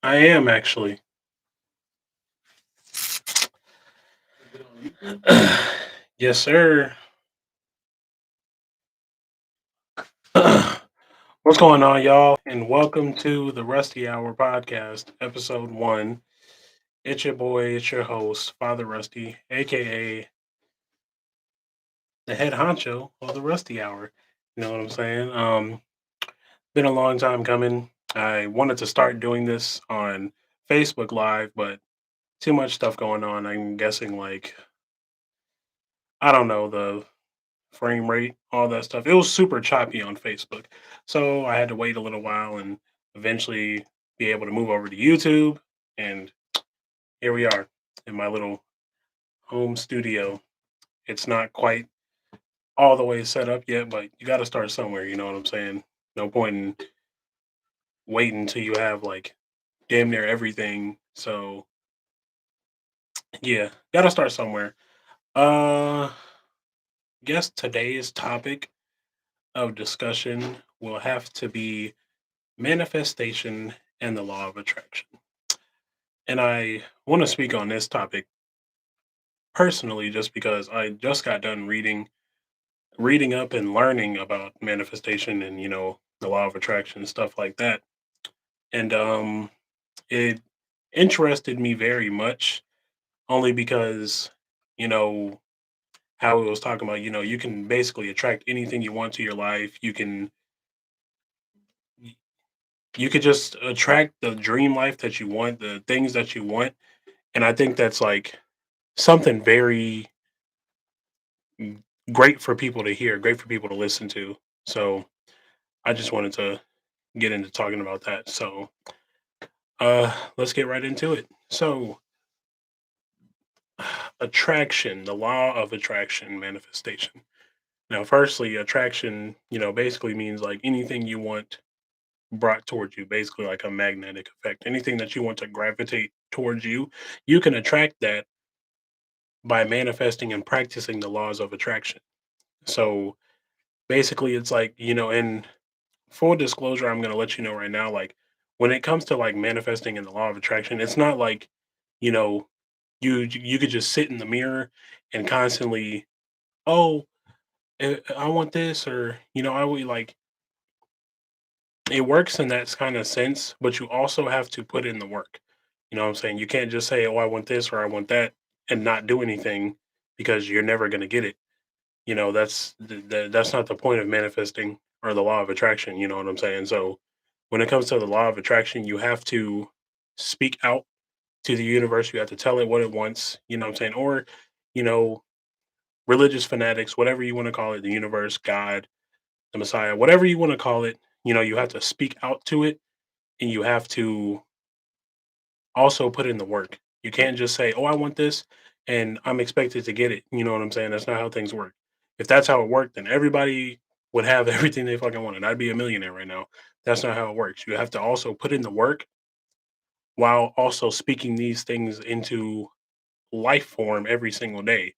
I am actually. Yes, sir. What's going on, y'all? And welcome to the Rusty Hour podcast, episode one. It's your boy, it's your host, Father Rusty, aka the head honcho of the Rusty Hour. You know what I'm saying? Been a long time coming. I wanted to start doing this on Facebook Live, but too much stuff going on. I'm guessing, like, I don't know, the frame rate, all that stuff. It was super choppy on Facebook. So I had to wait a little while and eventually be able to move over to YouTube. And here we are in my little home studio. It's not quite all the way set up yet, but you got to start somewhere. You know what I'm saying? No point in waiting until you have like damn near everything. So yeah, got to start somewhere. Uh, guess today's topic of discussion will have to be manifestation and the law of attraction. And I want to speak on this topic personally just because I just got done reading up and learning about manifestation and the law of attraction and stuff like that. And it interested me very much only because you know how it was talking about, you can basically attract anything you want to your life. You could just attract the dream life that you want, the things that you want. And I think that's like something very great for people to hear, great for people to listen to. So I just wanted to get into talking about that. So let's get right into it. So attraction, the law of attraction, manifestation. Now, firstly, attraction, basically means like anything you want brought towards you, basically like a magnetic effect. Anything that you want to gravitate towards you, you can attract that by manifesting and practicing the laws of attraction. So basically it's like, and full disclosure, I'm gonna let you know right now, like when it comes to like manifesting in the law of attraction, it's not like, you know, you could just sit in the mirror and constantly, oh, I want this, or I would like it works in that kind of sense, but you also have to put in the work. You know what I'm saying? You can't just say, oh, I want this or I want that and not do anything because you're never gonna get it. That's not the point of manifesting or the law of attraction. You know what I'm saying? So when it comes to the law of attraction, you have to speak out to the universe. You have to tell it what it wants. You know what I'm saying? Or you know religious fanatics, whatever you want to call it, the universe, God, the Messiah, whatever you want to call it. You have to speak out to it, and you have to also put in the work. You can't just say, "Oh, I want this," and I'm expected to get it. You know what I'm saying? That's not how things work. If that's how it worked, then everybody would have everything they fucking wanted. I'd be a millionaire right now. That's not how it works. You have to also put in the work while also speaking these things into life form every single day.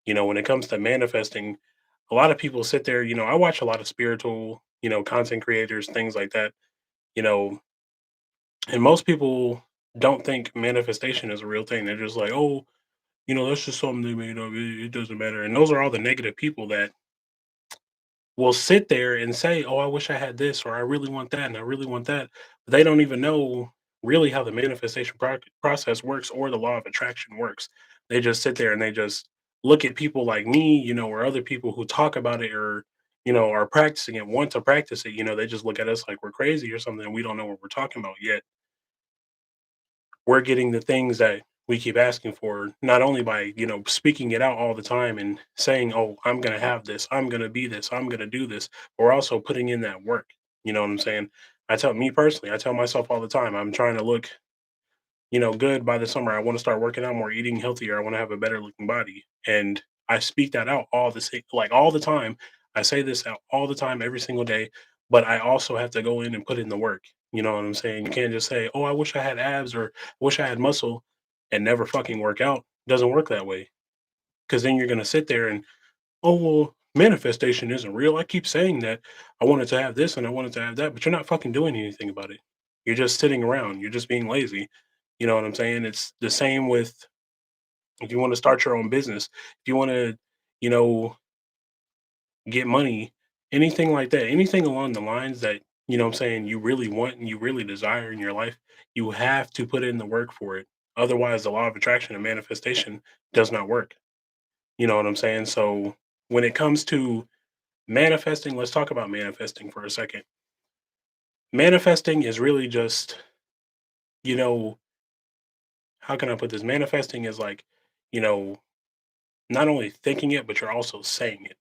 When it comes to manifesting, a lot of people sit there. I watch a lot of spiritual, content creators, things like that. You know, and most people don't think manifestation is a real thing. They're just like, oh, that's just something they made up. It doesn't matter. And those are all the negative people that will sit there and say, oh, I wish I had this, or I really want that, and I really want that. But they don't even know really how the manifestation process works or the law of attraction works. They just sit there and they just look at people like me, or other people who talk about it or, are practicing it, want to practice it. They just look at us like we're crazy or something. And we don't know what we're talking about yet. We're getting the things that we keep asking for, not only by, speaking it out all the time and saying, oh, I'm going to have this, I'm going to be this, I'm going to do this. But we're also putting in that work. You know what I'm saying? I tell me personally, I tell myself all the time, I'm trying to look, good by the summer. I want to start working out more, eating healthier. I want to have a better looking body. And I speak that out like all the time. I say this out all the time, every single day, but I also have to go in and put in the work. You know what I'm saying? You can't just say, oh, I wish I had abs or wish I had muscle and never fucking work out. It doesn't work that way. Cause then you're gonna sit there and, oh well, manifestation isn't real. I keep saying that I wanted to have this and I wanted to have that, but you're not fucking doing anything about it. You're just sitting around. You're just being lazy. You know what I'm saying? It's the same with if you want to start your own business, if you want to, you know, get money, anything like that, anything along the lines that, you know what I'm saying, you really want and you really desire in your life, you have to put in the work for it. Otherwise, the law of attraction and manifestation does not work. You know what I'm saying? So when it comes to manifesting, let's talk about manifesting for a second. Manifesting is really just, you know, how can I put this? Manifesting is like, you know, not only thinking it, but you're also saying it.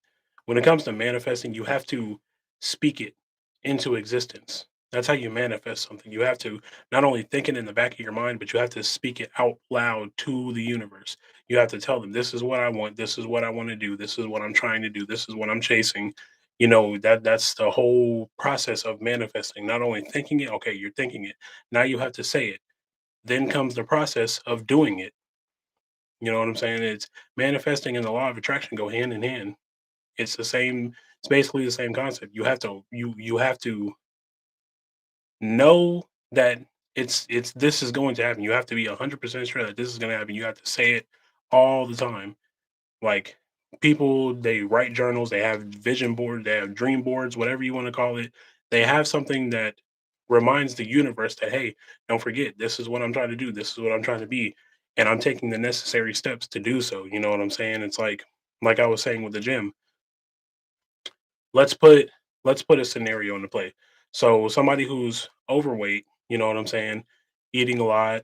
When it comes to manifesting, you have to speak it into existence. That's how you manifest something. You have to not only think it in the back of your mind, but you have to speak it out loud to the universe. You have to tell them, this is what I want. This is what I want to do. This is what I'm trying to do. This is what I'm chasing. You know, that's the whole process of manifesting. Not only thinking it, okay, you're thinking it. Now you have to say it. Then comes the process of doing it. You know what I'm saying? It's manifesting and the law of attraction go hand in hand. It's the same, it's basically the same concept. You have to know that it's this is going to happen. You have to be 100% sure that this is going to happen. You have to say it all the time. Like people, they write journals, they have vision boards, they have dream boards, whatever you want to call it. They have something that reminds the universe that, hey, don't forget, this is what I'm trying to do. This is what I'm trying to be. And I'm taking the necessary steps to do so. You know what I'm saying? It's like I was saying with the gym. Let's put let's put a scenario into play. So somebody who's overweight, you know what I'm saying, eating a lot,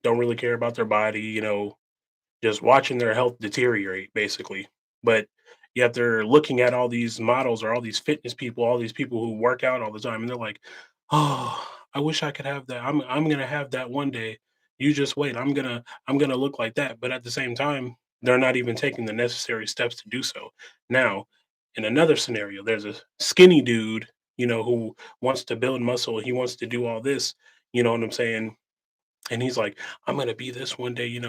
don't really care about their body, just watching their health deteriorate basically. But yet they're looking at all these models or all these fitness people, all these people who work out all the time, and they're like, "Oh, I wish I could have that. I'm gonna have that one day. You just wait. I'm gonna look like that." But at the same time, they're not even taking the necessary steps to do so. Now, in another scenario, there's a skinny dude, who wants to build muscle. He wants to do all this. You know what I'm saying? And he's like, I'm gonna be this one day,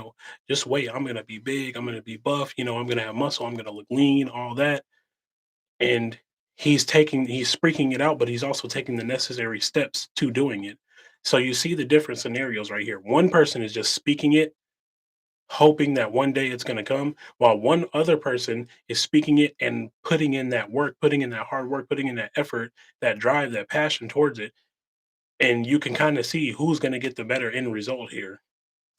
just wait, I'm gonna be big, I'm gonna be buff, I'm gonna have muscle, I'm gonna look lean, all that. And he's speaking it out, but he's also taking the necessary steps to doing it. So you see the different scenarios right here. One person is just speaking it, hoping that one day it's gonna come, while one other person is speaking it and putting in that work, putting in that hard work, putting in that effort, that drive, that passion towards it. And you can kind of see who's gonna get the better end result here.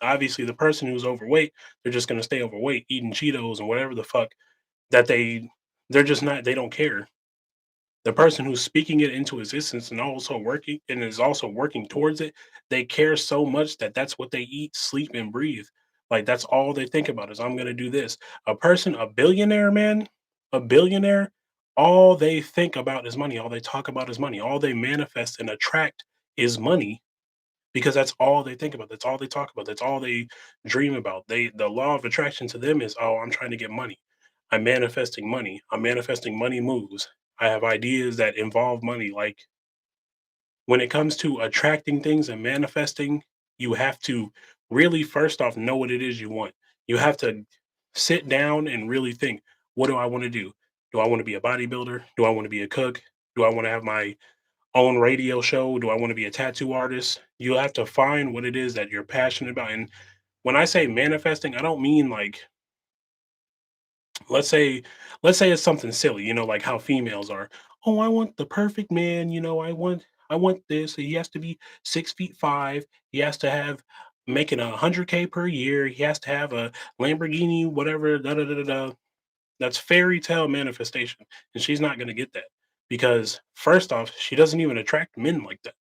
Obviously, the person who's overweight, they're just gonna stay overweight, eating Cheetos and whatever the fuck that they're just not they don't care. The person who's speaking it into existence and also working and is also working towards it, they care so much that that's what they eat, sleep, and breathe. Like that's all they think about is I'm gonna do this. A billionaire man, a billionaire, all they think about is money. All they talk about is money. All they manifest and attract is money because that's all they think about. That's all they talk about. That's all they dream about. The law of attraction to them is, oh, I'm trying to get money. I'm manifesting money. I'm manifesting money moves. I have ideas that involve money. Like when it comes to attracting things and manifesting, you have to really first off know what it is you want. You have to sit down and really think, what do I want to do? Do I want to be a bodybuilder? Do I want to be a cook? Do I want to have my own radio show? Do I want to be a tattoo artist? You have to find what it is that you're passionate about. And when I say manifesting, I don't mean like let's say let's say it's something silly, like how females are. Oh, I want the perfect man, I want this. He has to be 6 feet 5. He has to have making 100K per year. He has to have a Lamborghini, whatever, da da da da da. That's fairy tale manifestation. And she's not gonna get that. Because first off, she doesn't even attract men like that.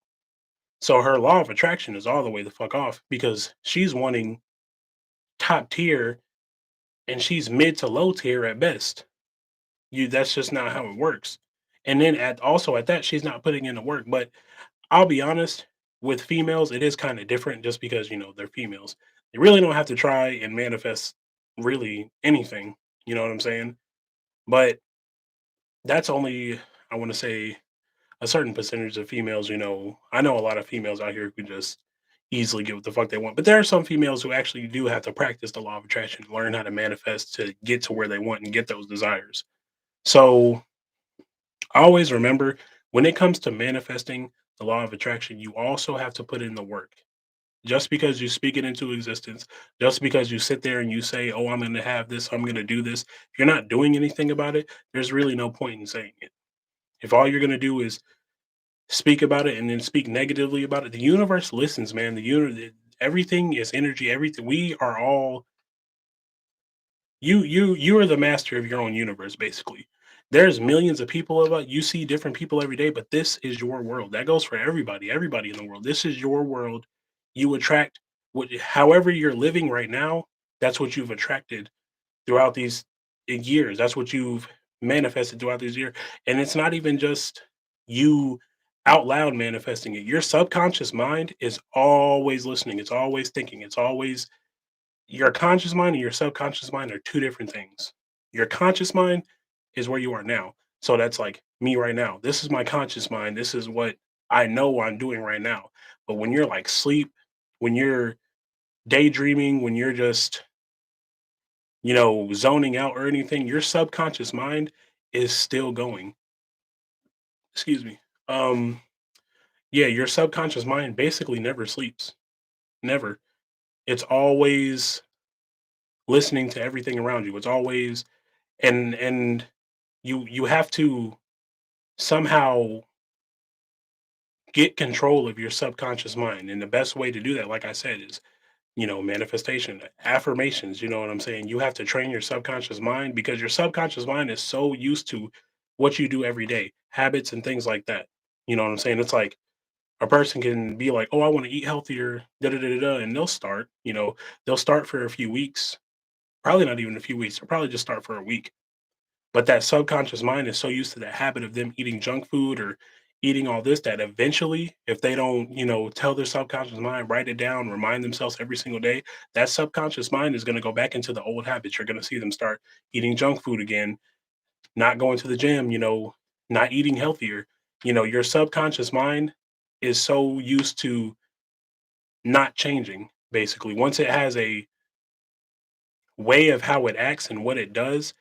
So her law of attraction is all the way the fuck off because she's wanting top tier and she's mid to low tier at best. That's just not how it works. And then at that, she's not putting in the work. But I'll be honest, with females, it is kind of different just because, they're females. They really don't have to try and manifest really anything. You know what I'm saying? But that's only, I want to say, a certain percentage of females, I know a lot of females out here who just easily get what the fuck they want. But there are some females who actually do have to practice the law of attraction, learn how to manifest to get to where they want and get those desires. So always remember when it comes to manifesting, the law of attraction, you also have to put in the work. Just because you speak it into existence, just because you sit there and you say, "Oh, I'm gonna have this, I'm gonna do this," if you're not doing anything about it, there's really no point in saying it. If all you're gonna do is speak about it and then speak negatively about it, the universe listens, man. Everything is energy. Everything we are all you are the master of your own universe, basically. There's millions of people about you see different people every day, but this is your world. That goes for everybody in the world. This is your world. You attract what however you're living right now, that's what you've attracted throughout these years. That's what you've manifested throughout these years. And it's not even just you out loud manifesting it. Your subconscious mind is always listening. It's always thinking. It's always your conscious mind and your subconscious mind are two different things. Your conscious mind is where you are now. So that's like me right now. This is my conscious mind. This is what I know I'm doing right now. But when you're like sleep, when you're daydreaming, when you're just, zoning out or anything, your subconscious mind is still going. Excuse me. Um, yeah, your subconscious mind basically never sleeps. Never. It's always listening to everything around you. It's always and you have to somehow get control of your subconscious mind, and the best way to do that, like I said, is manifestation, affirmations. You know what I'm saying? You have to train your subconscious mind because your subconscious mind is so used to what you do every day, habits and things like that. You know what I'm saying? It's like a person can be like, oh, I want to eat healthier, da da da da, and they'll start for a few weeks, probably not even a few weeks, they'll probably just start for a week. But that subconscious mind is so used to that habit of them eating junk food or eating all this that eventually, if they don't, tell their subconscious mind, write it down, remind themselves every single day, that subconscious mind is going to go back into the old habits. You're going to see them start eating junk food again, not going to the gym, not eating healthier. Your subconscious mind is so used to not changing, basically. Once it has a way of how it acts and what it does,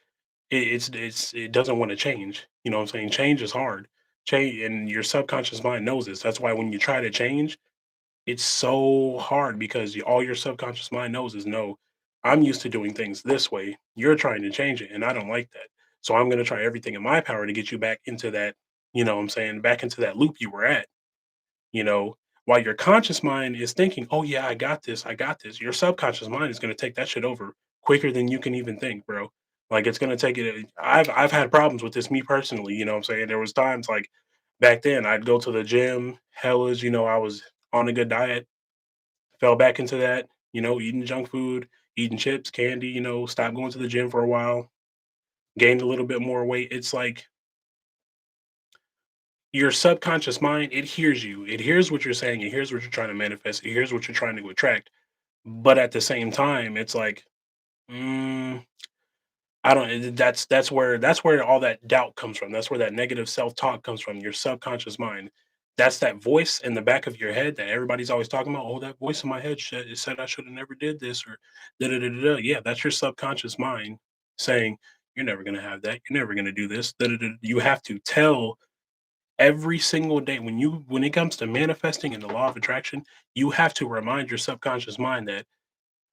it doesn't wanna change, you know what I'm saying? Change is hard. Change and your subconscious mind knows this. That's why when you try to change, it's so hard because all your subconscious mind knows is, "No, I'm used to doing things this way. You're trying to change it, and I don't like that. So I'm gonna try everything in my power to get you back into that," what I'm saying, back into that loop you were at. you know, while your conscious mind is thinking, "Oh yeah, I got this." Your subconscious mind is gonna take that shit over quicker than you can even think, bro. Like it's gonna take it. I've had problems with this, me personally. You know what I'm saying? There was times like back then I'd go to the gym, hellas, I was on a good diet, fell back into that, eating junk food, eating chips, candy, stopped going to the gym for a while, gained a little bit more weight. It's like your subconscious mind, it hears you. It hears what you're saying. It hears what you're trying to manifest. It hears what you're trying to attract. But at the same time, it's like, mm, I don't. That's where all that doubt comes from. That's where that negative self talk comes from. Your subconscious mind. That's that voice in the back of your head that everybody's always talking about. Oh, that voice in my head said I should have never did this or da da da da. Da." Yeah, that's your subconscious mind saying you're never gonna have that. You're never gonna do this. Da, da, da. You have to tell every single day when it comes to manifesting and the law of attraction, you have to remind your subconscious mind that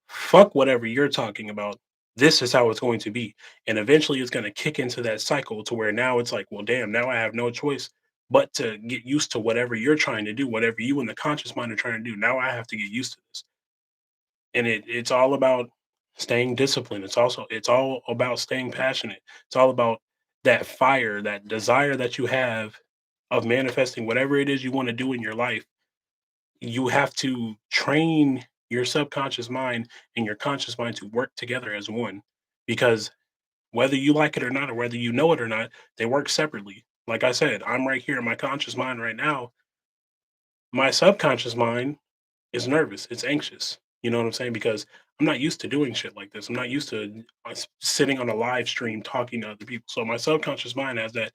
fuck whatever you're talking about. This is how it's going to be. And eventually it's going to kick into that cycle to where now it's like, well, damn, now I have no choice but to get used to whatever you're trying to do, whatever you and the conscious mind are trying to do. Now I have to get used to this. And it's all about staying disciplined. It's all about staying passionate. It's all about that fire, that desire that you have of manifesting whatever it is you want to do in your life. You have to train your subconscious mind and your conscious mind to work together as one, because whether you like it or not or whether you know it or not, they work separately. Like I said, I'm right here in my conscious mind right now. My subconscious mind is nervous, it's anxious. You know what I'm saying? Because I'm not used to doing shit like this. I'm not used to sitting on a live stream talking to other people. So my subconscious mind has that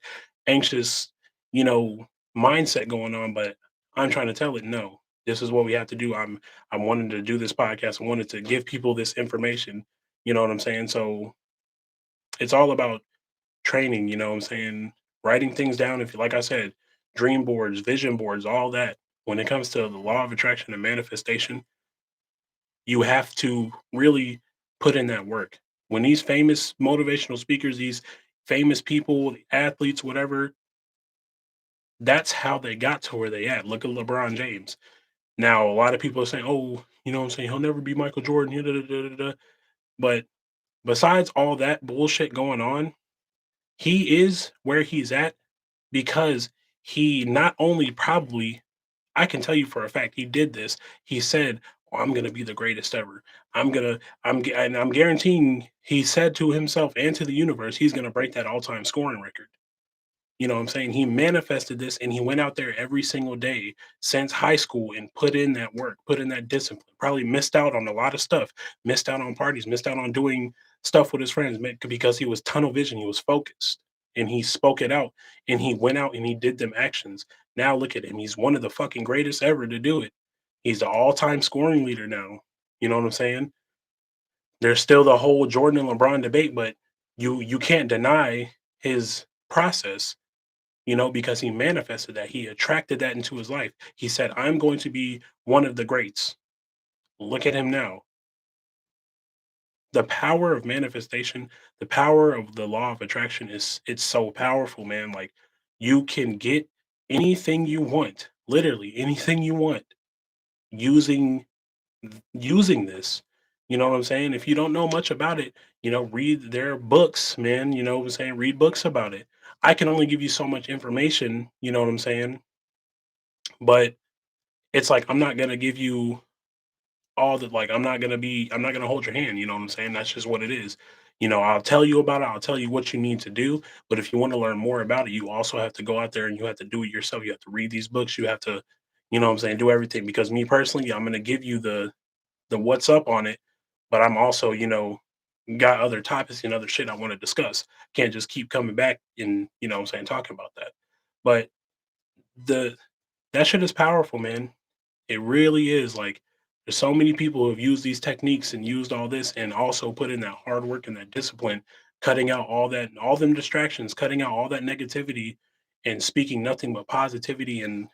anxious, you know, mindset going on. But I'm trying to tell it, no, this is what we have to do. I'm wanting to do this podcast. I wanted to give people this information. You know what I'm saying? So it's all about training. You know what I'm saying? Writing things down. If, like I said, dream boards, vision boards, all that. When it comes to the law of attraction and manifestation, you have to really put in that work. When these famous motivational speakers, these famous people, athletes, whatever, that's how they got to where they at. Look at LeBron James. Now, a lot of people are saying, "Oh, you know what I'm saying? He'll never be Michael Jordan." Da, da, da, da, da. But besides all that bullshit going on, he is where he's at because he not only probably, I can tell you for a fact he did this. He said, "Oh, I'm gonna be the greatest ever. I'm gonna, and I'm guaranteeing." He said to himself and to the universe, he's gonna break that all-time scoring record. You know what I'm saying? He manifested this and he went out there every single day since high school and put in that work, put in that discipline. Probably missed out on a lot of stuff, missed out on parties, missed out on doing stuff with his friends because he was tunnel vision, he was focused and he spoke it out and he went out and he did them actions. Now look at him. He's one of the fucking greatest ever to do it. He's the all-time scoring leader now. You know what I'm saying? There's still the whole Jordan and LeBron debate, but you can't deny his process, because he manifested that. He attracted that into his life. He said, I'm going to be one of the greats. Look at him now. The power of manifestation, the power of the law of attraction it's so powerful, man. Like you can get anything you want, literally anything you want using using this. You know what I'm saying? If you don't know much about it, read their books, man. You know what I'm saying? Read books about it. I can only give you so much information, you know what I'm saying? But it's like I'm not gonna give you all the like I'm not gonna hold your hand, you know what I'm saying? That's just what it is. I'll tell you about it, I'll tell you what you need to do, but if you want to learn more about it, you also have to go out there and you have to do it yourself. You have to read these books, you have to, you know what I'm saying, do everything because me personally, I'm gonna give you the what's up on it, but I'm also, got other topics and other shit I want to discuss. Can't just keep coming back and, what I'm saying, talking about that. But the that shit is powerful, man. It really is. Like, there's so many people who have used these techniques and used all this and also put in that hard work and that discipline, cutting out all them distractions, cutting out all that negativity and speaking nothing but positivity and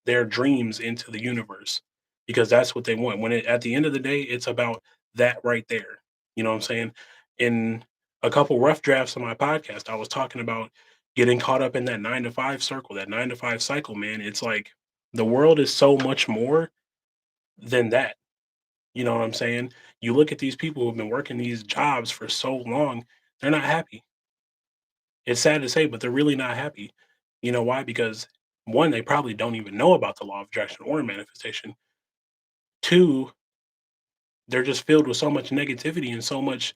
their dreams into the universe because that's what they want. At the end of the day, it's about that right there. You know what I'm saying? In a couple rough drafts of my podcast, I was talking about getting caught up in that 9 to 5 circle, that 9 to 5 cycle, man. It's like the world is so much more than that. You know what I'm saying? You look at these people who've been working these jobs for so long, they're not happy. It's sad to say, but they're really not happy. You know why? Because one, they probably don't even know about the law of attraction or manifestation. Two, they're just filled with so much negativity and so much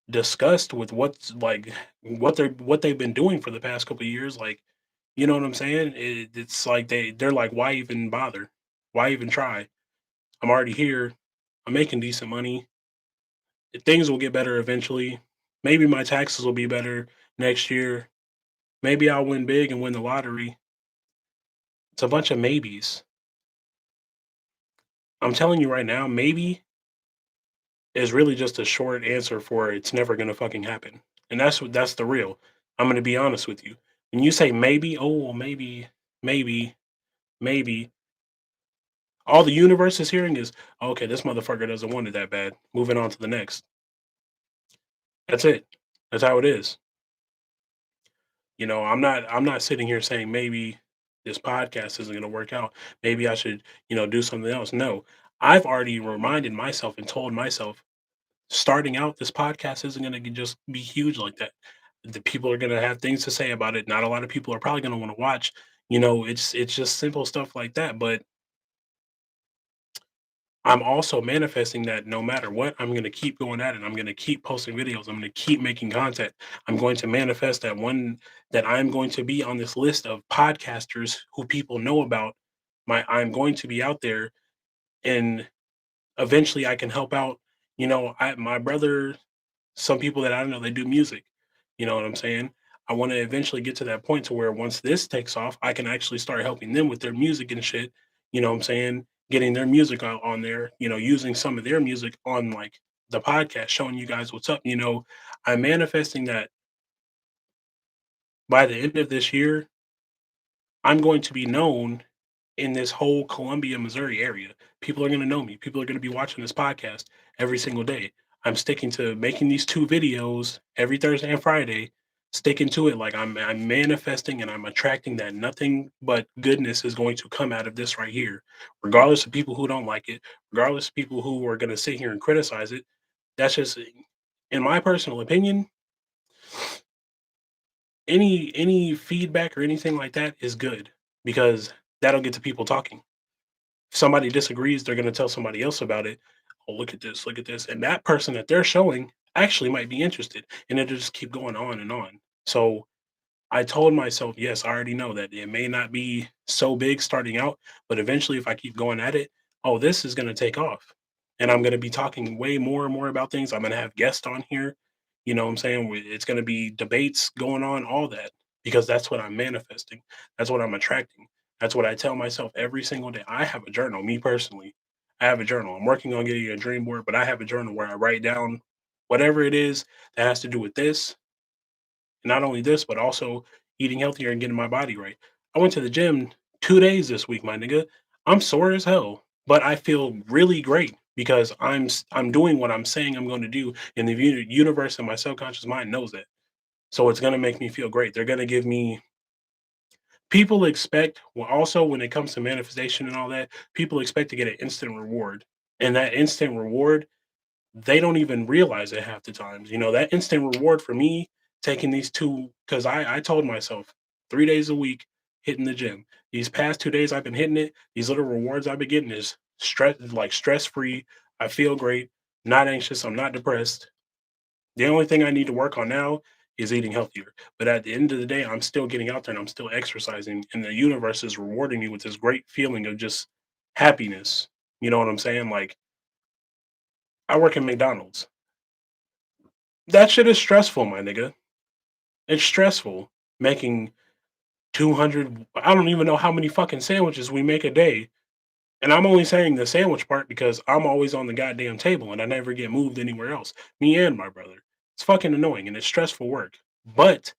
disgust with what's like what they've been doing for the past couple of years. Like, you know what I'm saying? It's like they're like, why even bother? Why even try? I'm already here. I'm making decent money. Things will get better eventually. Maybe my taxes will be better next year. Maybe I'll win big and win the lottery. It's a bunch of maybes. I'm telling you right now, maybe is really just a short answer for it's never gonna fucking happen. And that's the real. I'm gonna be honest with you. When you say maybe, oh well, maybe, maybe, all the universe is hearing is, okay, this motherfucker doesn't want it that bad. Moving on to the next. That's it. That's how it is. I'm not sitting here saying maybe this podcast isn't gonna work out. Maybe I should, do something else. No. I've already reminded myself and told myself starting out, this podcast isn't going to just be huge like that. The people are going to have things to say about it. Not a lot of people are probably going to want to watch. It's just simple stuff like that. But I'm also manifesting that no matter what, I'm going to keep going at it. I'm going to keep posting videos. I'm going to keep making content. I'm going to manifest that I'm going to be on this list of podcasters who people know about. I'm going to be out there and eventually I can help out. My brother, some people that I know, they do music. You know what I'm saying? I want to eventually get to that point to where once this takes off, I can actually start helping them with their music and shit. You know what I'm saying? Getting their music on there, using some of their music on like the podcast, showing you guys what's up. I'm manifesting that by the end of this year, I'm going to be known in this whole Columbia, Missouri area. People are going to know me. People are going to be watching this podcast every single day. I'm sticking to making these two videos every Thursday and Friday, sticking to it like I'm manifesting and I'm attracting that nothing but goodness is going to come out of this right here. Regardless of people who don't like it, regardless of people who are going to sit here and criticize it. That's just in my personal opinion, any feedback or anything like that is good because that'll get to people talking. If somebody disagrees, they're going to tell somebody else about it. Oh, look at this. And that person that they're showing actually might be interested. And it'll just keep going on and on. So I told myself, yes, I already know that it may not be so big starting out, but eventually, if I keep going at it, oh, this is going to take off. And I'm going to be talking way more and more about things. I'm going to have guests on here. You know what I'm saying? It's going to be debates going on, all that, because that's what I'm manifesting. That's what I'm attracting. That's what I tell myself every single day. I have a journal, me personally. I have a journal. I'm working on getting a dream board, but I have a journal where I write down whatever it is that has to do with this, not only this, but also eating healthier and getting my body right. I went to the gym 2 days this week, my nigga. I'm sore as hell, but I feel really great because I'm doing what I'm saying I'm gonna do, and the universe and my subconscious mind knows that. So it's gonna make me feel great. They're gonna give me people expect well, also when it comes to manifestation and all that, people expect to get an instant reward. And that instant reward they don't even realize it half the times. You know, that instant reward for me taking these two, because I told myself 3 days a week hitting the gym. These past 2 days I've been hitting it. These little rewards I've been getting is stress free. I feel great, not anxious. I'm not depressed. The only thing I need to work on now is eating healthier. But at the end of the day, I'm still getting out there and I'm still exercising, and the universe is rewarding me with this great feeling of just happiness. You know what I'm saying? Like I work in McDonald's. That shit is stressful, my nigga. It's stressful making 200 I don't even know how many fucking sandwiches we make a day, and I'm only saying the sandwich part because I'm always on the goddamn table and I never get moved anywhere else. Me and my brother. It's fucking annoying and it's stressful work. But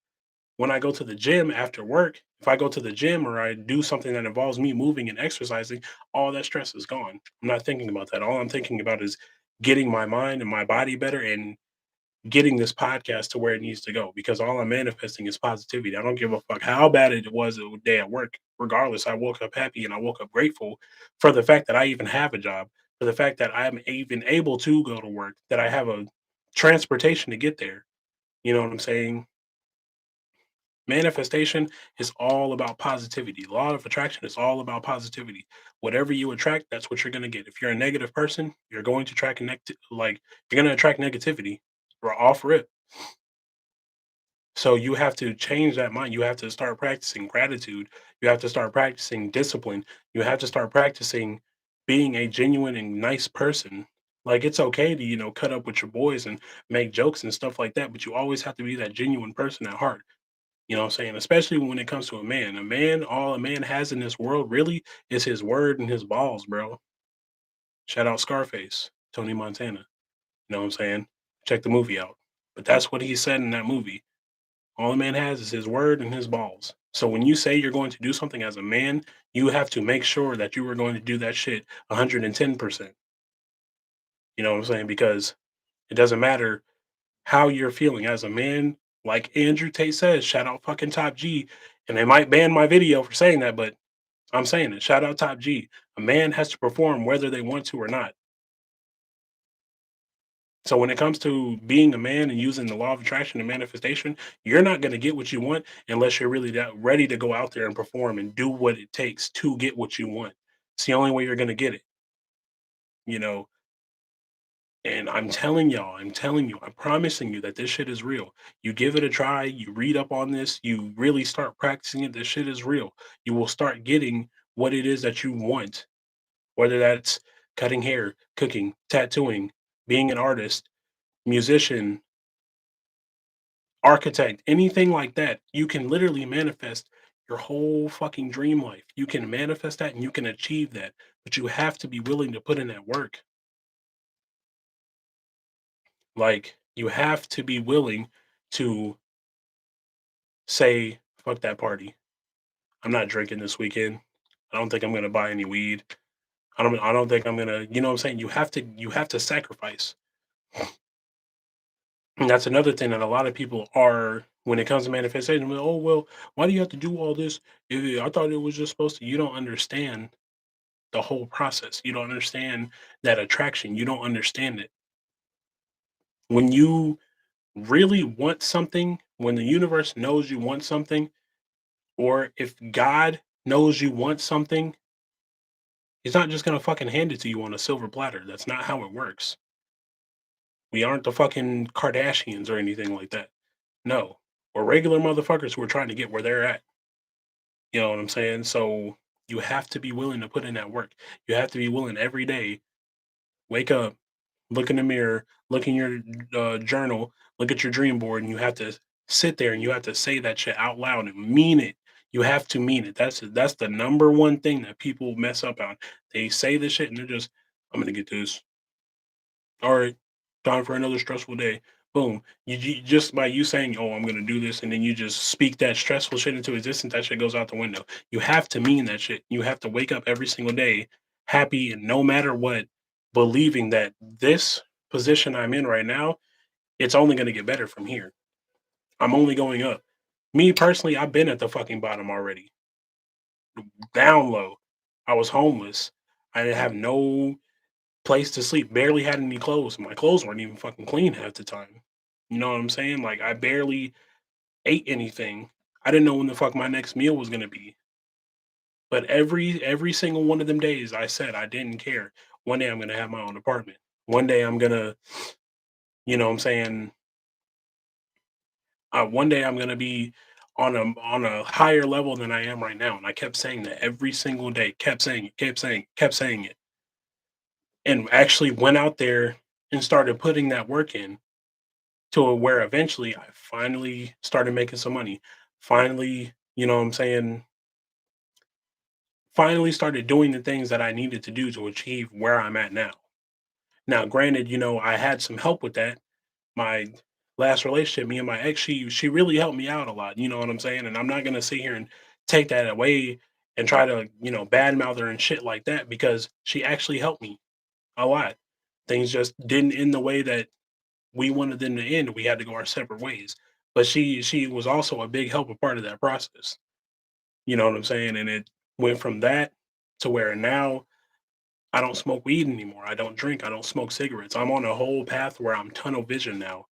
when I go to the gym after work, if I go to the gym or I do something that involves me moving and exercising, all that stress is gone. I'm not thinking about that. All I'm thinking about is getting my mind and my body better and getting this podcast to where it needs to go because all I'm manifesting is positivity. I don't give a fuck how bad it was a day at work. Regardless, I woke up happy and I woke up grateful for the fact that I even have a job, for the fact that I'm even able to go to work, that I have a transportation to get there. You know what I'm saying? Manifestation is all about positivity. Law of attraction is all about positivity. Whatever you attract, that's what you're going to get. If you're a negative person, you're going to attract you're going to attract negativity or off rip. So you have to change that mind. You have to start practicing gratitude. You have to start practicing discipline. You have to start practicing being a genuine and nice person. Like it's okay to, cut up with your boys and make jokes and stuff like that, but you always have to be that genuine person at heart. You know what I'm saying? Especially when it comes to a man. A man, all a man has in this world really is his word and his balls, bro. Shout out Scarface, Tony Montana. You know what I'm saying? Check the movie out. But that's what he said in that movie. All a man has is his word and his balls. So when you say you're going to do something as a man, you have to make sure that you are going to do that shit 110%. You know what I'm saying? Because it doesn't matter how you're feeling as a man. Like Andrew Tate says, shout out fucking Top G. And they might ban my video for saying that, but I'm saying it. Shout out Top G. A man has to perform whether they want to or not. So when it comes to being a man and using the law of attraction and manifestation, you're not going to get what you want unless you're really that ready to go out there and perform and do what it takes to get what you want. It's the only way you're going to get it, you know. And I'm telling you, I'm promising you that this shit is real. You give it a try, you read up on this, you really start practicing it. This shit is real. You will start getting what it is that you want, whether that's cutting hair, cooking, tattooing, being an artist, musician, architect, anything like that, you can literally manifest your whole fucking dream life. You can manifest that and you can achieve that, but you have to be willing to put in that work. Like, you have to be willing to say, fuck that party. I'm not drinking this weekend. I don't think I'm gonna buy any weed. I don't think I'm gonna, you know what I'm saying? You have to sacrifice. And that's another thing that a lot of people are when it comes to manifestation. Oh well, why do you have to do all this? I thought it was just supposed to. You don't understand the whole process. You don't understand that attraction. You don't understand it. When you really want something, when the universe knows you want something, or if God knows you want something, He's not just gonna fucking hand it to you on a silver platter. That's not how it works. We aren't the fucking Kardashians or anything like that. No, we're regular motherfuckers who are trying to get where they're at. You know what I'm saying? So you have to be willing to put in that work. You have to be willing every day. Wake up, look in the mirror, look in your journal, look at your dream board, and you have to sit there and you have to say that shit out loud and mean it. You have to mean it. That's the number one thing that people mess up on. They say this shit and they're just, I'm gonna get this. All right, time for another stressful day. Boom. Just by you saying, "Oh, I'm gonna do this," and then you just speak that stressful shit into existence, that shit goes out the window. You have to mean that shit. You have to wake up every single day happy and no matter what, believing that this position I'm in right now, it's only gonna get better from here. I'm only going up. Me personally, I've been at the fucking bottom already. Down low. I was homeless. I didn't have no place to sleep, barely had any clothes. My clothes weren't even fucking clean half the time. You know what I'm saying? Like I barely ate anything. I didn't know when the fuck my next meal was gonna be. But every single one of them days I said I didn't care. One day I'm gonna have my own apartment. One day I'm gonna, you know what I'm saying, one day I'm gonna be on a higher level than I am right now. And I kept saying that every single day, kept saying it, kept saying it. And actually went out there and started putting that work in to where eventually I finally started making some money. Finally, you know what I'm saying, finally started doing the things that I needed to do to achieve where I'm at now. Now, granted, I had some help with that. My last relationship, me and my ex, she really helped me out a lot. You know what I'm saying? And I'm not gonna sit here and take that away and try to, badmouth her and shit like that because she actually helped me a lot. Things just didn't end the way that we wanted them to end. We had to go our separate ways. But she was also a big help, a part of that process. You know what I'm saying? And it went from that to where now I don't smoke weed anymore. I don't drink. I don't smoke cigarettes. I'm on a whole path where I'm tunnel vision now.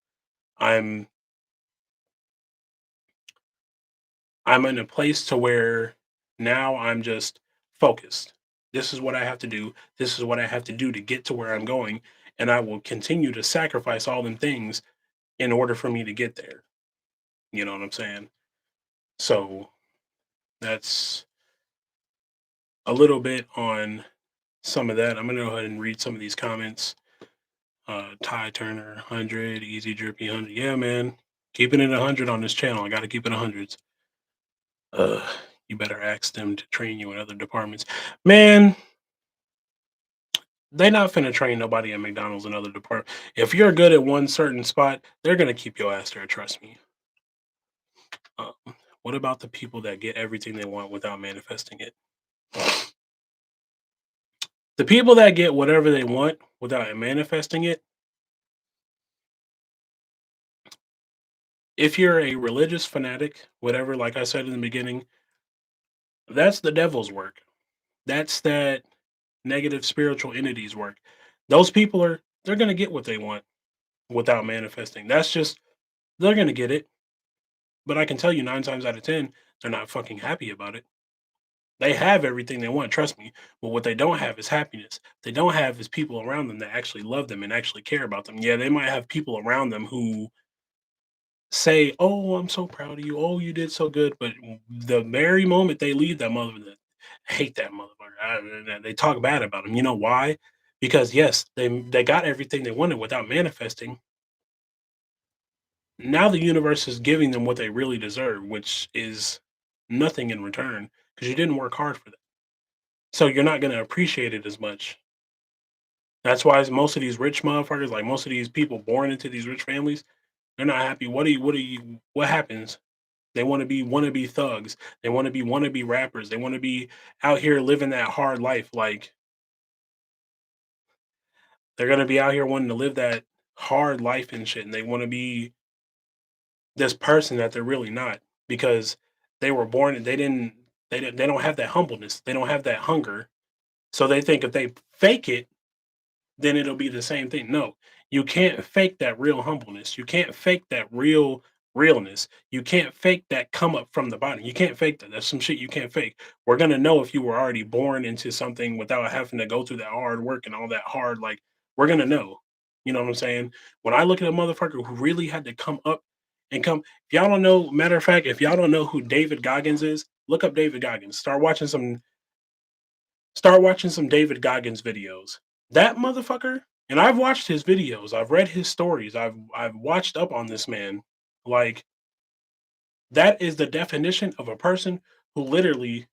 I'm I'm in a place to where now I'm just focused. This is what I have to do. This is what I have to do to get to where I'm going. And I will continue to sacrifice all them things in order for me to get there. You know what I'm saying? So that's a little bit on some of that. I'm gonna go ahead and read some of these comments. Ty Turner, 100, Easy Drippy, 100. Yeah, man. Keeping it 100 on this channel. I got to keep it 100s. You better ask them to train you in other departments. Man, they not finna train nobody at McDonald's in other departments. If you're good at one certain spot, they're gonna keep your ass there. Trust me. Um, what about the people that get everything they want without manifesting it? The people that get whatever they want without manifesting it, if you're a religious fanatic, whatever, like I said in the beginning, that's the devil's work. That's that negative spiritual entities work. Those people they're gonna get what they want without manifesting. That's just they're gonna get it. But I can tell you 9 times out of 10, they're not fucking happy about it. They have everything they want, trust me. But what they don't have is happiness. They don't have is people around them that actually love them and actually care about them. Yeah, they might have people around them who say, "Oh, I'm so proud of you. Oh, you did so good." But the very moment they leave that mother, that hate that motherfucker. They talk bad about him. You know why? Because yes, they got everything they wanted without manifesting. Now the universe is giving them what they really deserve, which is nothing in return because you didn't work hard for that. So you're not going to appreciate it as much. That's why most of these rich motherfuckers, like most of these people born into these rich families, they're not happy. What happens? They wanna be thugs. They wanna be rappers. They wanna be out here living that hard life. Like, they're gonna be out here wanting to live that hard life and shit, and they wanna be this person that they're really not because they were born and they don't have that humbleness. They don't have that hunger. So they think if they fake it, then it'll be the same thing. No, you can't fake that real humbleness. You can't fake that real realness. You can't fake that come up from the bottom. You can't fake that. That's some shit you can't fake. We're gonna know if you were already born into something without having to go through that hard work and all that hard. Like, we're gonna know. You know what I'm saying? When I look at a motherfucker who really had to come up and come, if y'all don't know, matter of fact, if y'all don't know who David Goggins is, look up David Goggins. Start watching some David Goggins videos. That motherfucker, and I've watched his videos, I've read his stories, I've watched up on this man. Like, that is the definition of a person who literally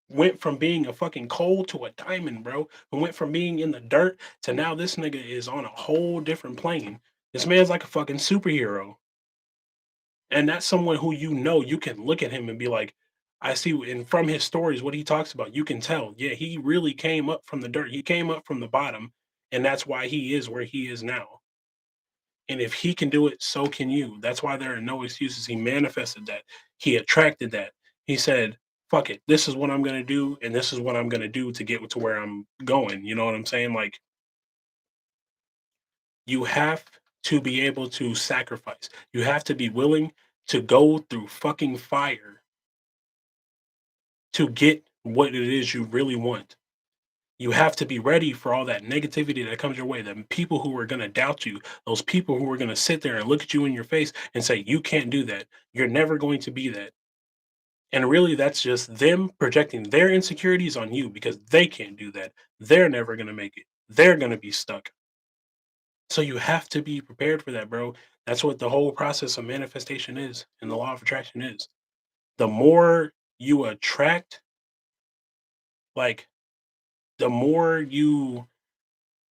went from being a fucking coal to a diamond, bro. Who went from being in the dirt to now this nigga is on a whole different plane. This man's like a fucking superhero. And that's someone who you can look at him and be like, I see, and from his stories, what he talks about, you can tell, yeah, he really came up from the dirt. He came up from the bottom, and that's why he is where he is now. And if he can do it, so can you. That's why there are no excuses. He manifested that. He attracted that. He said, fuck it. This is what I'm going to do. And this is what I'm going to do to get to where I'm going. You know what I'm saying? Like, you have to be able to sacrifice. You have to be willing to go through fucking fire to get what it is you really want. You have to be ready for all that negativity that comes your way, the people who are going to doubt you, those people who are going to sit there and look at you in your face and say, you can't do that. You're never going to be that. And really, that's just them projecting their insecurities on you because they can't do that. They're never going to make it. They're going to be stuck. So you have to be prepared for that, bro. That's what the whole process of manifestation is and the law of attraction is. The more you attract, like, the more you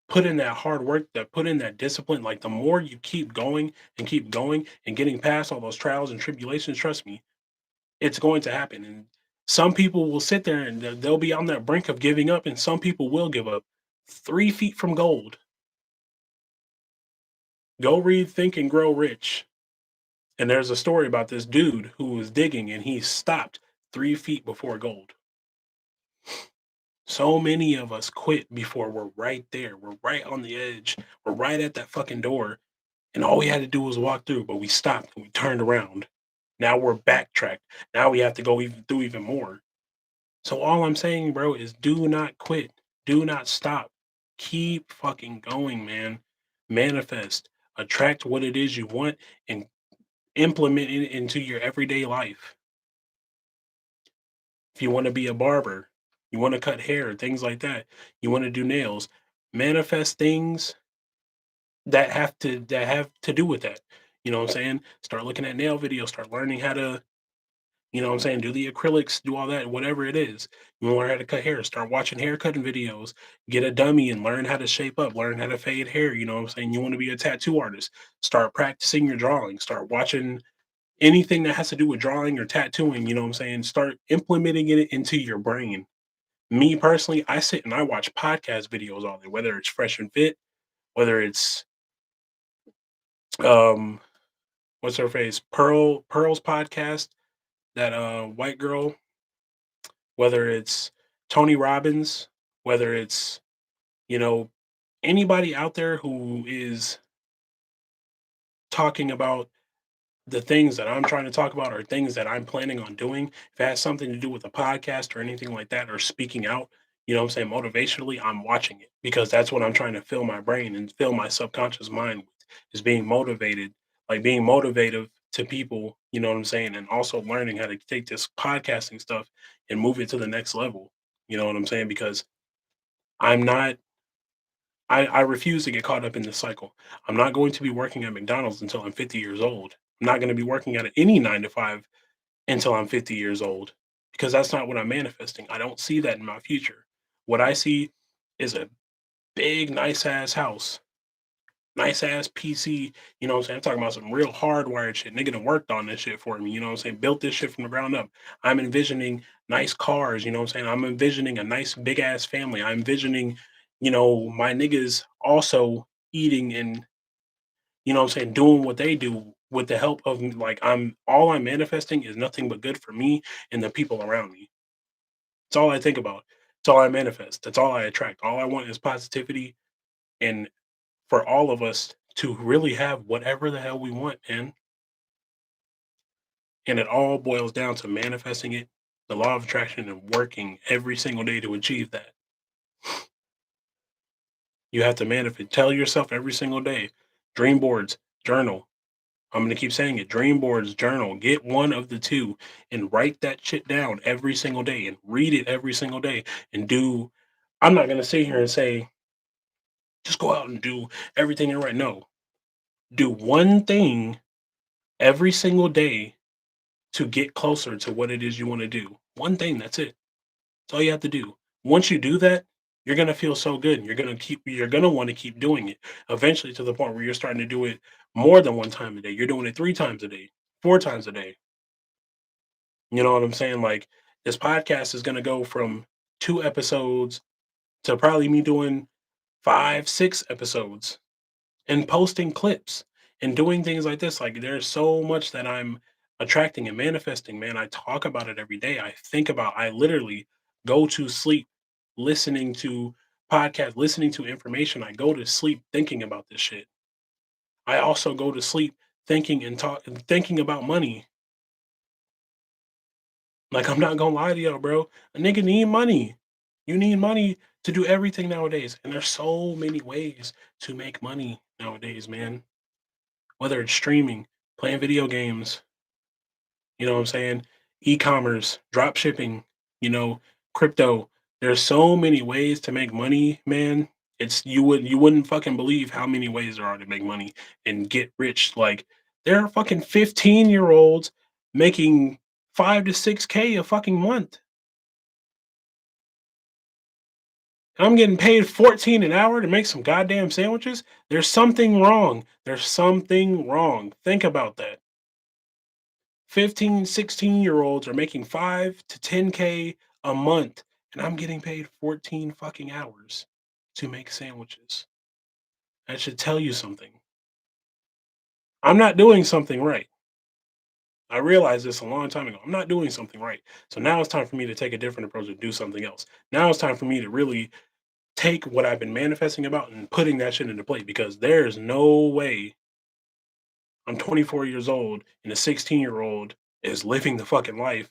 put in that hard work, that put in that discipline, like, the more you keep going and getting past all those trials and tribulations, trust me, it's going to happen. And some people will sit there and they'll be on that brink of giving up, and some people will give up. 3 feet from gold. Go read Think and Grow Rich. And there's a story about this dude who was digging and he stopped 3 feet before gold. So many of us quit before we're right there. We're right on the edge. We're right at that fucking door. And all we had to do was walk through, but we stopped and we turned around. Now we're backtracked. Now we have to go even more. So all I'm saying, bro, is do not quit. Do not stop. Keep fucking going, man. Manifest. Attract what it is you want and implement it into your everyday life. If you want to be a barber, you want to cut hair, things like that. You want to do nails. Manifest things that have to do with that. You know what I'm saying? Start looking at nail videos, start learning how to, you know what I'm saying, do the acrylics, do all that, whatever it is. You want to learn how to cut hair, start watching hair cutting videos, get a dummy and learn how to shape up, learn how to fade hair. You know what I'm saying? You want to be a tattoo artist, start practicing your drawing, start watching anything that has to do with drawing or tattooing. You know what I'm saying? Start implementing it into your brain. Me personally, I sit and I watch podcast videos all day, whether it's Fresh and Fit, whether it's um what's her face? Pearl's podcast, that white girl, whether it's Tony Robbins, whether it's, you know, anybody out there who is talking about the things that I'm trying to talk about or things that I'm planning on doing, if it has something to do with a podcast or anything like that, or speaking out, you know what I'm saying, motivationally, I'm watching it because that's what I'm trying to fill my brain and fill my subconscious mind with, is being motivated, like being motivative to people, you know what I'm saying, and also learning how to take this podcasting stuff and move it to the next level. You know what I'm saying? Because I'm not I refuse to get caught up in this cycle. I'm not going to be working at McDonald's until I'm 50 years old. I'm not going to be working at any 9 to 5 until I'm 50 years old because that's not what I'm manifesting. I don't see that in my future. What I see is a big, nice ass house nice ass PC, you know what I'm saying? I'm talking about some real hardwired shit. Nigga done worked on this shit for me, you know what I'm saying? Built this shit from the ground up. I'm envisioning nice cars, you know what I'm saying? I'm envisioning a nice big ass family. I'm envisioning, my niggas also eating and, you know what I'm saying, doing what they do with the help of like I'm manifesting is nothing but good for me and the people around me. It's all I think about. It's all I manifest. That's all I attract. All I want is positivity and for all of us to really have whatever the hell we want, man. And it all boils down to manifesting it, the law of attraction, and working every single day to achieve that. You have to manifest. Tell yourself every single day, dream boards, journal. I'm going to keep saying it, dream boards, journal. Get one of the two and write that shit down every single day and read it every single day and do. I'm not going to sit here and say, just go out and do everything and right. No, do one thing every single day to get closer to what it is you want to do. One thing, that's it. That's all you have to do. Once you do that, you're gonna feel so good and you're gonna want to keep doing it. Eventually to the point where you're starting to do it more than one time a day. You're doing it 3 times a day, 4 times a day. You know what I'm saying? Like this podcast is gonna go from 2 episodes to probably me doing 5, 6 episodes and posting clips and doing things like this. Like there's so much that I'm attracting and manifesting, man. I talk about it every day. I literally go to sleep listening to podcasts, listening to information. I go to sleep thinking about this shit. I also go to sleep thinking about money. Like I'm not gonna lie to y'all, bro. A nigga need money. You need money to do everything nowadays. And there's so many ways to make money nowadays, man. Whether it's streaming, playing video games, you know what I'm saying? E-commerce, drop shipping, you know, crypto. There's so many ways to make money, man. You wouldn't fucking believe how many ways there are to make money and get rich. Like there are fucking 15-year-olds making 5 to 6K a fucking month. And I'm getting paid 14 an hour to make some goddamn sandwiches. There's something wrong. There's something wrong. Think about that. 15, 16-year-olds are making 5 to 10K a month, and I'm getting paid 14 fucking hours to make sandwiches. That should tell you something. I'm not doing something right. I realized this a long time ago. I'm not doing something right. So now it's time for me to take a different approach and do something else. Now it's time for me to really take what I've been manifesting about and putting that shit into play because there's no way I'm 24 years old and a 16-year-old is living the fucking life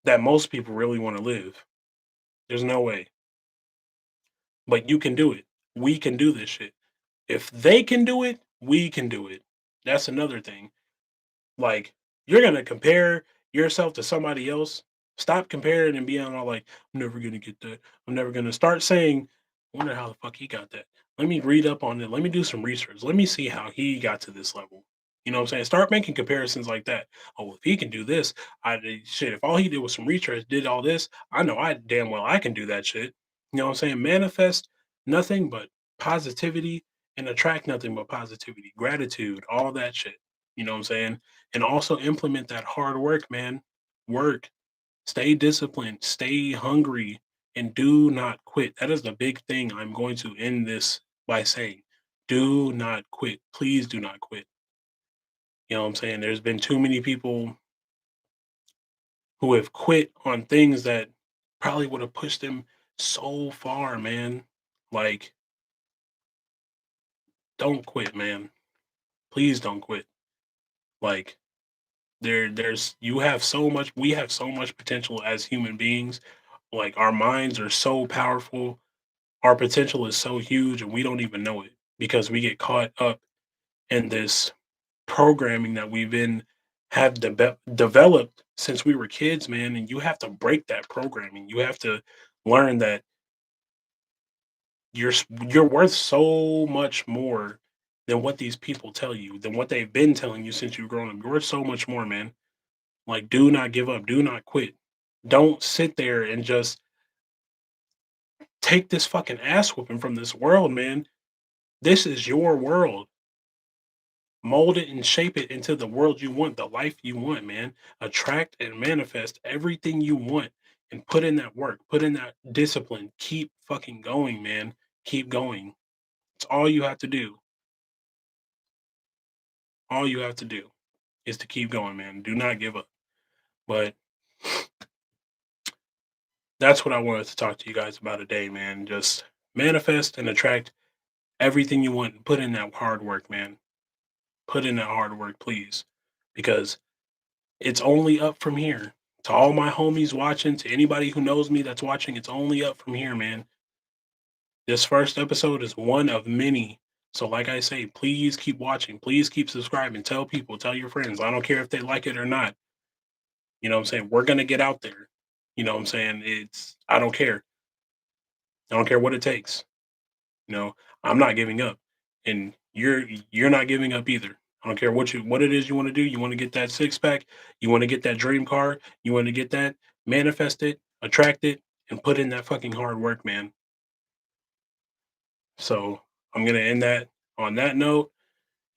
that most people really want to live. There's no way. But you can do it. We can do this shit. If they can do it, we can do it. That's another thing. Like, you're gonna compare yourself to somebody else. Stop comparing and being all like, I'm never gonna get that. I'm never gonna start saying, I wonder how the fuck he got that. Let me read up on it. Let me do some research. Let me see how he got to this level. You know what I'm saying? Start making comparisons like that. Oh, if he can do this, shit. If all he did was some research, did all this, I know I damn well I can do that shit. You know what I'm saying? Manifest nothing but positivity and attract nothing but positivity, gratitude, all that shit. You know what I'm saying? And also implement that hard work, man. Work, stay disciplined, stay hungry, and do not quit. That is the big thing I'm going to end this by saying. Do not quit. Please do not quit. You know what I'm saying? There's been too many people who have quit on things that probably would have pushed them so far, man. Like, don't quit, man. Please don't quit. Like, there's you have so much we have so much potential as human beings. Like our minds are so powerful, our potential is so huge and we don't even know it because we get caught up in this programming that we've been have developed since we were kids, man. And you have to break that programming. You have to learn that you're worth so much more than what these people tell you, than what they've been telling you since you've grown up. You're worth so much more, man. Like, do not give up. Do not quit. Don't sit there and just take this fucking ass whooping from this world, man. This is your world. Mold it and shape it into the world you want, the life you want, man. Attract and manifest everything you want and put in that work, put in that discipline. Keep fucking going, man. Keep going. It's all you have to do. All you have to do is to keep going, man. Do not give up. But that's what I wanted to talk to you guys about today, man. Just manifest and attract everything you want. Put in that hard work, man. Put in that hard work, please. Because it's only up from here. To all my homies watching, to anybody who knows me that's watching, it's only up from here, man. This first episode is one of many. So, like I say, please keep watching. Please keep subscribing. Tell people, tell your friends. I don't care if they like it or not. You know what I'm saying? We're going to get out there. You know what I'm saying? I don't care. I don't care what it takes. You know, I'm not giving up. And you're not giving up either. I don't care what it is you want to do. You want to get that six pack, you want to get that dream car, you want to get that, manifest it, attract it, and put in that fucking hard work, man. So I'm gonna end that on that note.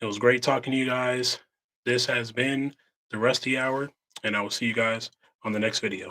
It was great talking to you guys. This has been the Rusty Hour, and I will see you guys on the next video.